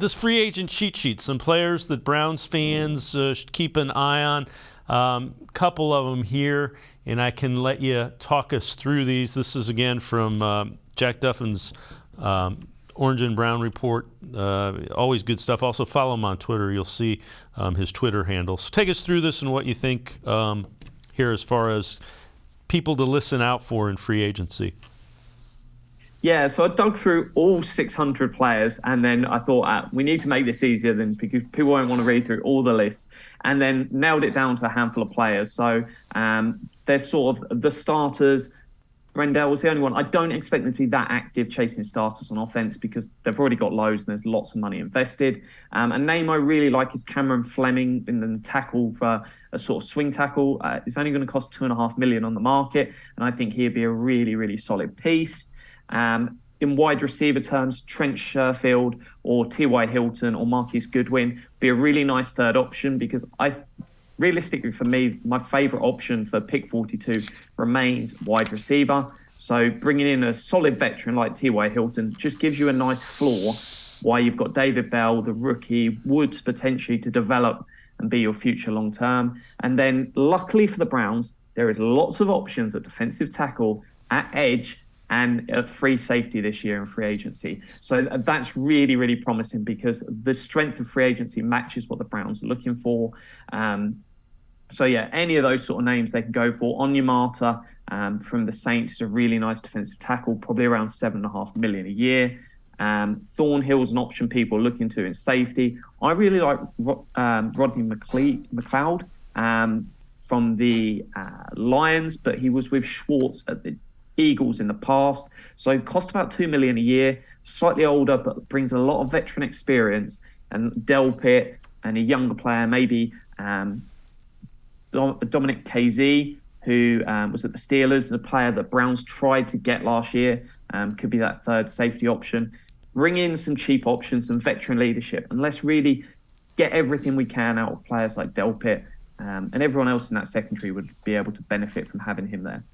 This free agent cheat sheet, some players that Browns fans should keep an eye on. Couple of them here, and I can let you talk us through these. This is again from Jack Duffin's Orange and Brown Report. Always good stuff. Also follow him on Twitter. You'll see his Twitter handle. So take us through this and what you think here as far as people to listen out for in free agency. Yeah, so I dug through all 600 players, and then I thought we need to make this easier than because people won't want to read through all the lists, and then nailed it down to a handful of players. So there's sort of the starters. Brendel was the only one. I don't expect them to be that active chasing starters on offense because they've already got loads and there's lots of money invested. A name I really like is Cameron Fleming in the tackle for a sort of swing tackle. It's only going to cost $2.5 million on the market, and I think he'd be a really, really solid piece. In wide receiver terms, Trent Sherfield or T.Y. Hilton or Marquise Goodwin be a really nice third option because realistically for me, my favourite option for pick 42 remains wide receiver. So bringing in a solid veteran like T.Y. Hilton just gives you a nice floor while you've got David Bell, the rookie, Woods potentially to develop and be your future long term. And then luckily for the Browns, there is lots of options at defensive tackle, at edge, and at free safety this year in free agency. So that's really, really promising because the strength of free agency matches what the Browns are looking for. So yeah, any of those sort of names they can go for. Onyemata from the Saints is a really nice defensive tackle, probably around $7.5 million a year. Thornhill's an option people are looking to in safety. I really like Rodney McLeod from the Lions, but he was with Schwartz at the Eagles in the past, so cost about $2 million a year, slightly older but brings a lot of veteran experience. And Delpit and a younger player, maybe Dominic KZ, who was at the Steelers, the player that Browns tried to get last year, could be that third safety option. Bring in some cheap options, some veteran leadership, and let's really get everything we can out of players like Delpit, and everyone else in that secondary would be able to benefit from having him there.